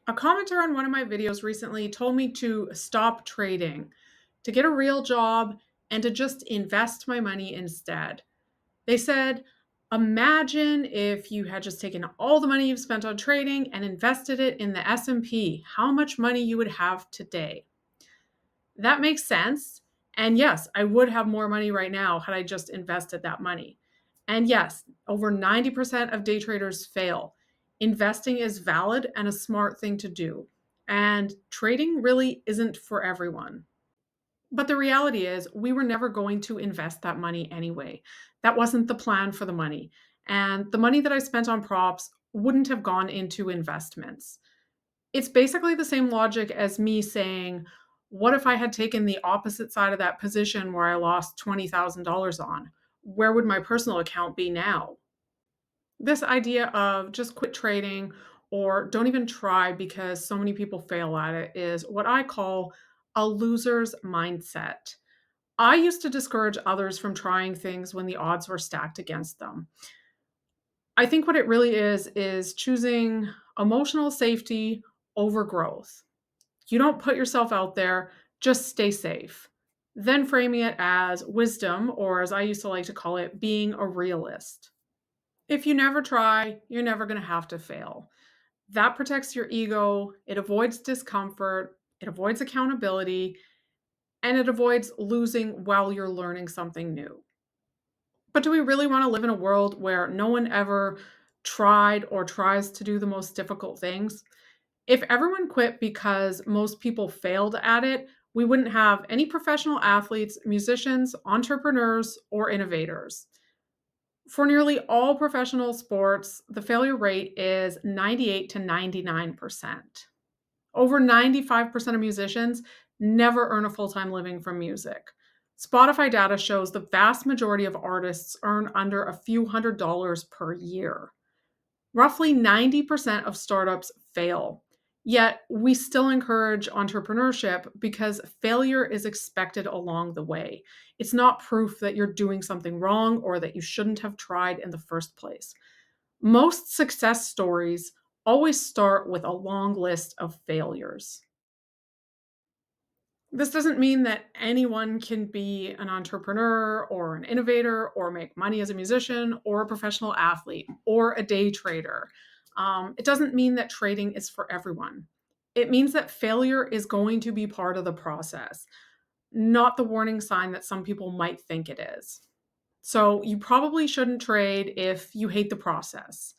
A commenter on one of my videos recently told me to stop trading, to get a real job, and to just invest my money instead. They said, imagine if you had just taken all the money you've spent on trading and invested it in the S&P, how much money you would have today. That makes sense. And yes, I would have more money right now had I just invested that money. And yes, over 90% of day traders fail. Investing is valid and a smart thing to do. And trading really isn't for everyone. But the reality is, we were never going to invest that money anyway. That wasn't the plan for the money. And the money that I spent on props wouldn't have gone into investments. It's basically the same logic as me saying, what if I had taken the opposite side of that position where I lost $20,000 on? Where would my personal account be now? This idea of just quit trading or don't even try because so many people fail at it is what I call a loser's mindset. I used to discourage others from trying things when the odds were stacked against them. I think what it really is choosing emotional safety over growth. You don't put yourself out there, just stay safe. Then framing it as wisdom, or as I used to like to call it, being a realist. If you never try, you're never going to have to fail. That protects your ego, it avoids discomfort, it avoids accountability, and it avoids losing while you're learning something new. But do we really want to live in a world where no one ever tried or tries to do the most difficult things? If everyone quit because most people failed at it, we wouldn't have any professional athletes, musicians, entrepreneurs, or innovators. For nearly all professional sports, the failure rate is 98 to 99%. Over 95% of musicians never earn a full time living from music. Spotify data shows the vast majority of artists earn under a few $100s per year. Roughly 90% of startups fail. Yet we still encourage entrepreneurship because failure is expected along the way. It's not proof that you're doing something wrong or that you shouldn't have tried in the first place. Most success stories always start with a long list of failures. This doesn't mean that anyone can be an entrepreneur or an innovator or make money as a musician or a professional athlete or a day trader. It doesn't mean that trading is for everyone. It means that failure is going to be part of the process, not the warning sign that some people might think it is. So, you probably shouldn't trade if you hate the process.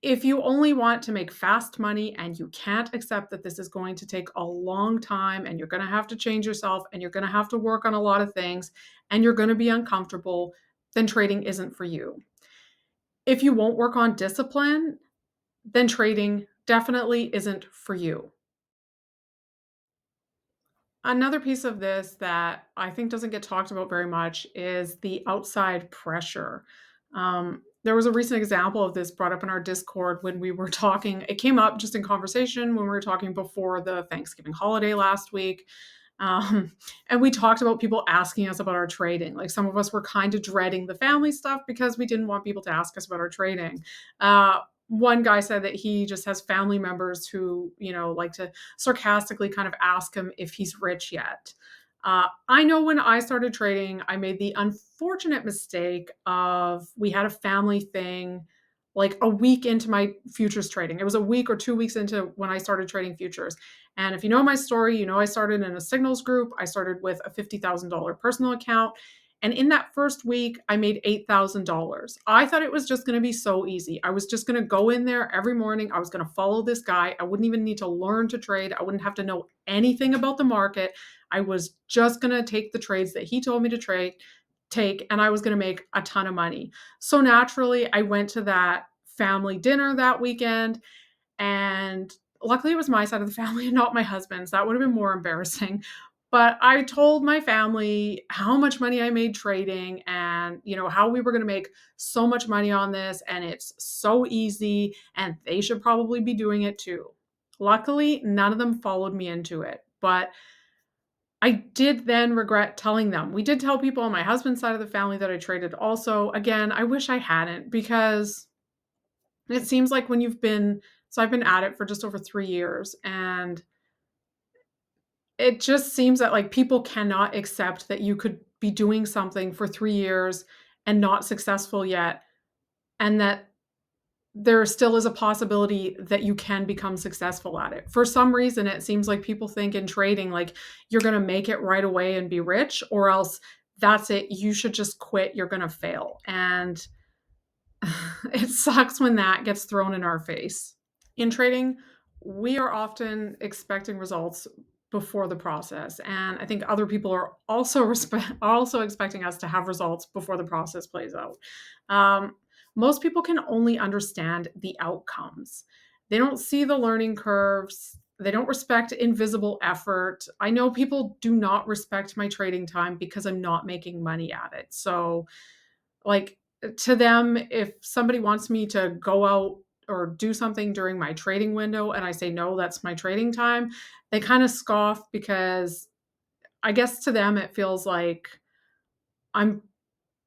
If you only want to make fast money and you can't accept that this is going to take a long time and you're going to have to change yourself and you're going to have to work on a lot of things and you're going to be uncomfortable, then trading isn't for you. If you won't work on discipline, then trading definitely isn't for you. Another piece of this that I think doesn't get talked about very much is the outside pressure. There was a recent example of this brought up in our Discord when we were talking. It came up just in conversation when we were talking before the Thanksgiving holiday last week. Um, and we talked about people asking us about our trading. Like some of us were kind of dreading the family stuff because we didn't want people to ask us about our trading. One guy said that he just has family members who, like to sarcastically kind of ask him if he's rich yet. I know when I started trading, I made the unfortunate mistake of we had a family thing like a week into my futures trading. It was a week or 2 weeks into when I started trading futures. And if you know my story, I started in a signals group. I started with a $50,000 personal account. And in that first week, I made $8,000. I thought it was just going to be so easy. I was just going to go in there every morning. I was going to follow this guy. I wouldn't even need to learn to trade. I wouldn't have to know anything about the market. I was just going to take the trades that he told me to take, and I was going to make a ton of money. So naturally, I went to that family dinner that weekend, and luckily it was my side of the family and not my husband's. That would have been more embarrassing. But I told my family how much money I made trading and, how we were going to make so much money on this and it's so easy and they should probably be doing it too. Luckily, none of them followed me into it, but I did then regret telling them. We did tell people on my husband's side of the family that I traded also. Again, I wish I hadn't because it seems like when you've been So I've been at it for just over 3 years, and it just seems that, like, people cannot accept that you could be doing something for 3 years and not successful yet, and that there still is a possibility that you can become successful at it. For some reason, it seems like people think in trading, like, you're gonna make it right away and be rich, or else that's it, you should just quit, you're gonna fail, and it sucks when that gets thrown in our face. In trading, we are often expecting results before the process, and I think other people are also also expecting us to have results before the process plays out. Um, Most people can only understand the outcomes. They don't see the learning curves. They don't respect invisible effort. I know people do not respect my trading time because I'm not making money at it. So, like, to them, if somebody wants me to go out or do something during my trading window and I say, "No, that's my trading time," they kinda scoff because I guess to them it feels like I'm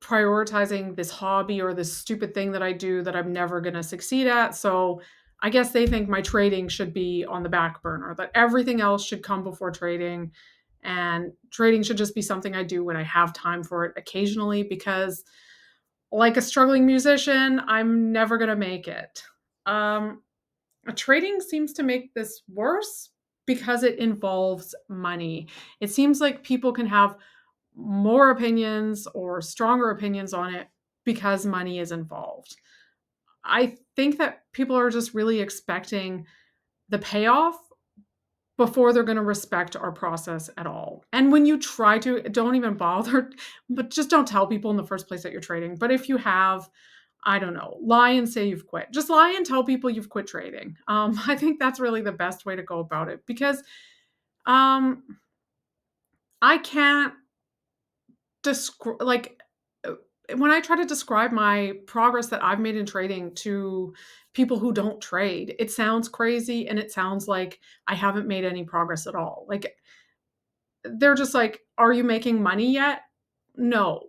prioritizing this hobby or this stupid thing that I do that I'm never gonna succeed at, so I guess they think my trading should be on the back burner, that everything else should come before trading, and trading should just be something I do when I have time for it occasionally because, like a struggling musician, I'm never gonna make it. Um, Trading seems to make this worse because it involves money. It seems like people can have more opinions or stronger opinions on it because money is involved. I think that people are just really expecting the payoff before they're gonna respect our process at all. And when you try to, don't even bother, but just don't tell people in the first place that you're trading. But if you have, I don't know, lie and say you've quit. Just lie and tell people you've quit trading. I think that's really the best way to go about it because um, I can't describe, like, uh, when I try to describe my progress that I've made in trading to people who don't trade, it sounds crazy and it sounds like I haven't made any progress at all. Like, they're just like, "Are you making money yet?" "No."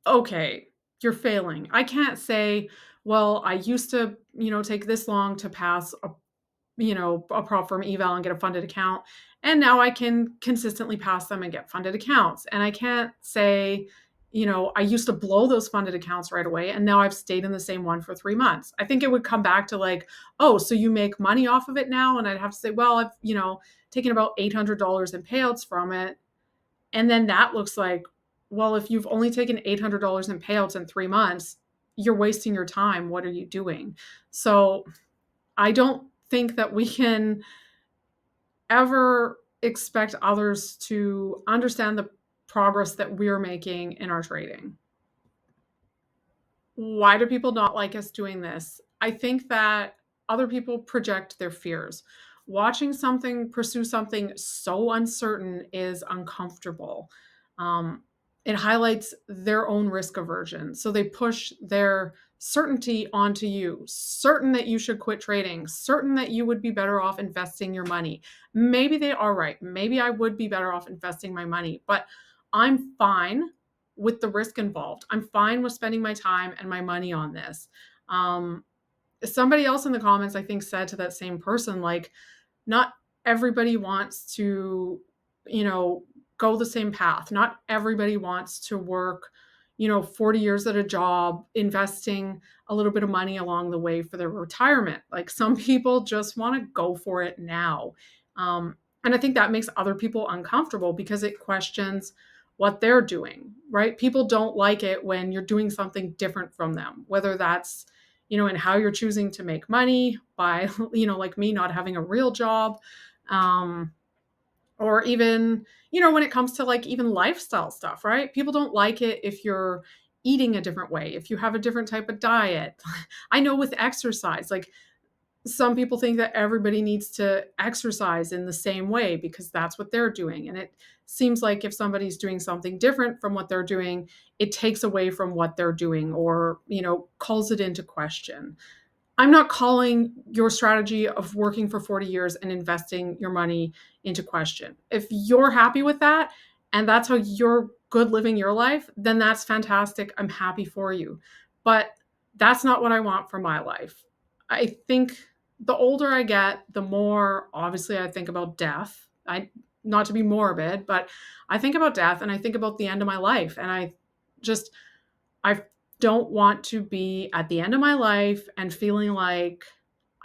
"Okay, you're failing." I can't say, "Well, I used to, take this long to pass a prop firm eval and get a funded account, and now I can consistently pass them and get funded accounts." And I can't say, "I used to blow those funded accounts right away, and now I've stayed in the same one for 3 months." I think it would come back to like, "Oh, so you make money off of it now?" And I'd have to say, "Well, I've, taken about $800 in payouts from it." And then that looks like, well, if you've only taken $800 in payouts in 3 months, you're wasting your time. What are you doing? So, I don't think that we can ever expect others to understand the progress that we're making in our trading. Why do people not like us doing this? I think that other people project their fears. Watching something pursue something so uncertain is uncomfortable. Um, it highlights their own risk aversion. So they push their certainty onto you, certain that you should quit trading, certain that you would be better off investing your money. Maybe they are right. Maybe I would be better off investing my money, but I'm fine with the risk involved. I'm fine with spending my time and my money on this. Um, Somebody else in the comments, I think, said to that same person, like, not everybody wants to, you know, go the same path. Not everybody wants to work, 40 years at a job, investing a little bit of money along the way for their retirement. Like, some people just want to go for it now. And I think that makes other people uncomfortable because it questions what they're doing, right? People don't like it when you're doing something different from them, whether that's, and how you're choosing to make money by, like me, not having a real job, um, or even, when it comes to like even lifestyle stuff, right? People don't like it if you're eating a different way, if you have a different type of diet. I know with exercise, like, some people think that everybody needs to exercise in the same way because that's what they're doing. And it seems like if somebody's doing something different from what they're doing, it takes away from what they're doing or, calls it into question. I'm not calling your strategy of working for 40 years and investing your money into question. If you're happy with that and that's how you're good living your life, then that's fantastic. I'm happy for you. But that's not what I want for my life. I think the older I get, the more obviously I think about death. I Not to be morbid, but I think about death and I think about the end of my life and just I don't want to be at the end of my life and feeling like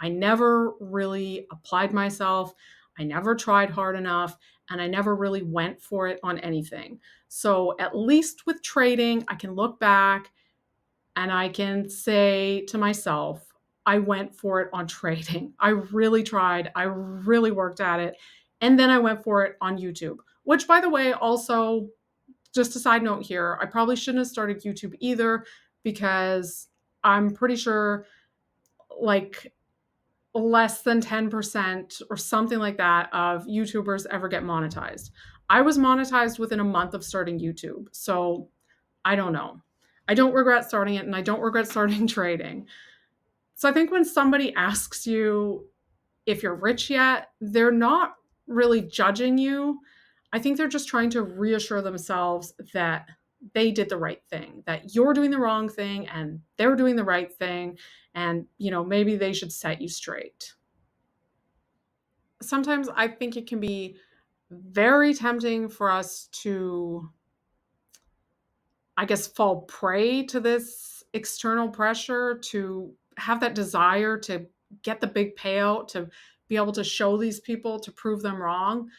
I never really applied myself, I never tried hard enough, and I never really went for it on anything. So at least with trading, I can look back and I can say to myself, I went for it on trading. I really tried. I really worked at it. And then I went for it on YouTube, which, by the way, also, just a side note here, I probably shouldn't have started YouTube either because I'm pretty sure like less than 10% or something like that of YouTubers ever get monetized. I was monetized within a month of starting YouTube. So I don't know. I don't regret starting it and I don't regret starting trading. So I think when somebody asks you if you're rich yet, they're not really judging you. I think they're just trying to reassure themselves that they did the right thing, that you're doing the wrong thing and they're doing the right thing. And, maybe they should set you straight. Sometimes I think it can be very tempting for us to, I guess, fall prey to this external pressure, to have that desire to get the big payout, to be able to show these people, to prove them wrong.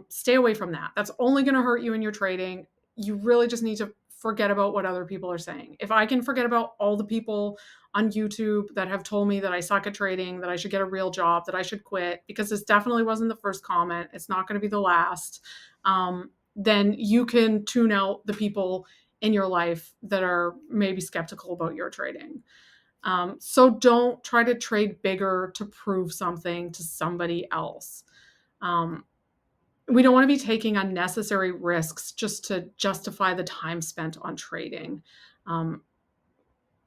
Stay away from that. That's only going to hurt you in your trading. You really just need to forget about what other people are saying. If I can forget about all the people on YouTube that have told me that I suck at trading, that I should get a real job, that I should quit, because this definitely wasn't the first comment, it's not going to be the last, then you can tune out the people in your life that are maybe skeptical about your trading. So don't try to trade bigger to prove something to somebody else. Um, we don't want to be taking unnecessary risks just to justify the time spent on trading. Um,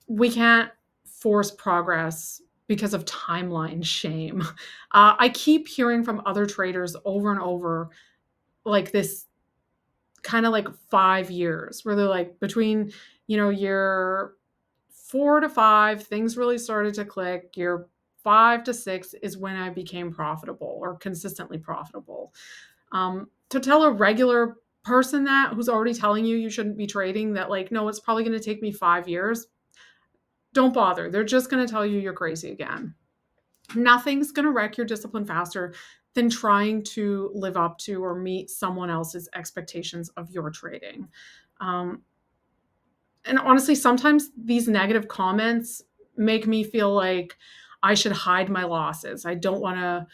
we can't force progress because of timeline shame. I keep hearing from other traders over and over like this kind of like 5 years where they're like between, year 4 to 5, things really started to click. Year 5 to 6 is when I became profitable or consistently profitable. To tell a regular person that who's already telling you shouldn't be trading, that like, no, it's probably going to take me 5 years, don't bother. They're just going to tell you you're crazy again. Nothing's going to wreck your discipline faster than trying to live up to or meet someone else's expectations of your trading. Um, and honestly, sometimes these negative comments make me feel like I should hide my losses. I don't want to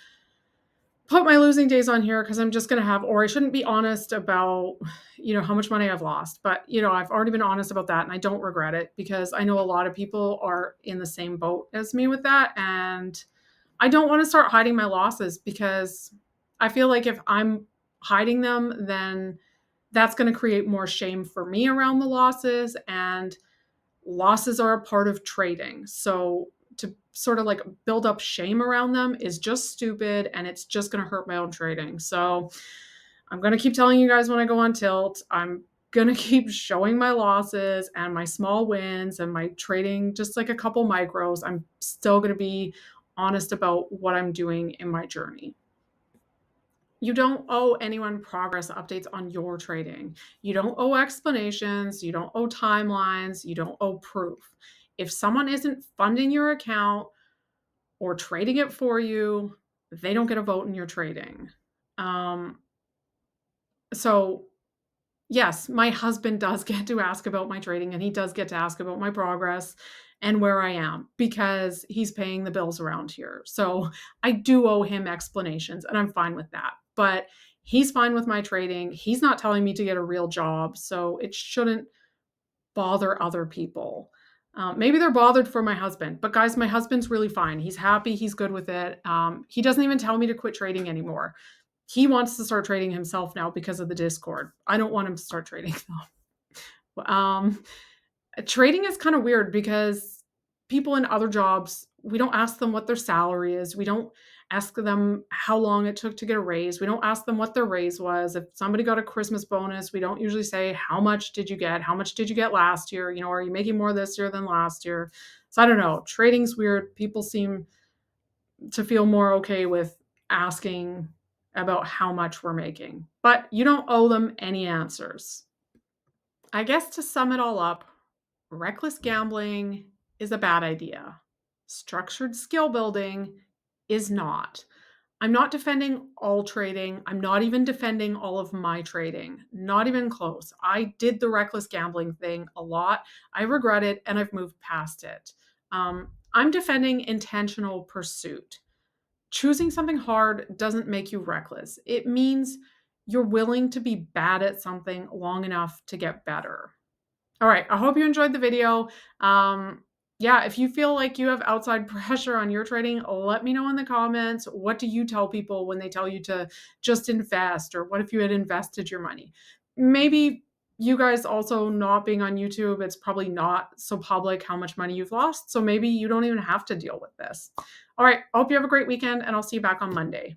put my losing days on here because I'm just going to have, or I shouldn't be honest about, how much money I've lost. But, I've already been honest about that and I don't regret it because I know a lot of people are in the same boat as me with that. And I don't want to start hiding my losses because I feel like if I'm hiding them, then that's going to create more shame for me around the losses. And losses are a part of trading. So to sort of like build up shame around them is just stupid and it's just going to hurt my own trading. So I'm going to keep telling you guys when I go on tilt. I'm going to keep showing my losses and my small wins and my trading, just like a couple micros. I'm still going to be honest about what I'm doing in my journey. You don't owe anyone progress updates on your trading. You don't owe explanations. You don't owe timelines. You don't owe proof. If someone isn't funding your account or trading it for you, they don't get a vote in your trading. Um, so yes, my husband does get to ask about my trading and he does get to ask about my progress and where I am because he's paying the bills around here. So I do owe him explanations and I'm fine with that. But he's fine with my trading. He's not telling me to get a real job. So it shouldn't bother other people. Maybe they're bothered for my husband, but guys, my husband's really fine. He's happy. He's good with it. He doesn't even tell me to quit trading anymore. He wants to start trading himself now because of the Discord. I don't want him to start trading though. Trading is kind of weird because people in other jobs, we don't ask them what their salary is. We don't ask them how long it took to get a raise. We don't ask them what their raise was. If somebody got a Christmas bonus, we don't usually say, how much did you get? How much did you get last year? Are you making more this year than last year? So I don't know. Trading's weird. People seem to feel more okay with asking about how much we're making. But you don't owe them any answers. I guess to sum it all up, reckless gambling is a bad idea. Structured skill building is not. I'm not defending all trading. I'm not even defending all of my trading. Not even close. I did the reckless gambling thing a lot. I regret it and I've moved past it. I'm defending intentional pursuit. Choosing something hard doesn't make you reckless. It means you're willing to be bad at something long enough to get better. All right. I hope you enjoyed the video. Yeah, if you feel like you have outside pressure on your trading, let me know in the comments. What do you tell people when they tell you to just invest? Or what if you had invested your money? Maybe you guys also not being on YouTube, it's probably not so public how much money you've lost. So maybe you don't even have to deal with this. All right. I hope you have a great weekend and I'll see you back on Monday.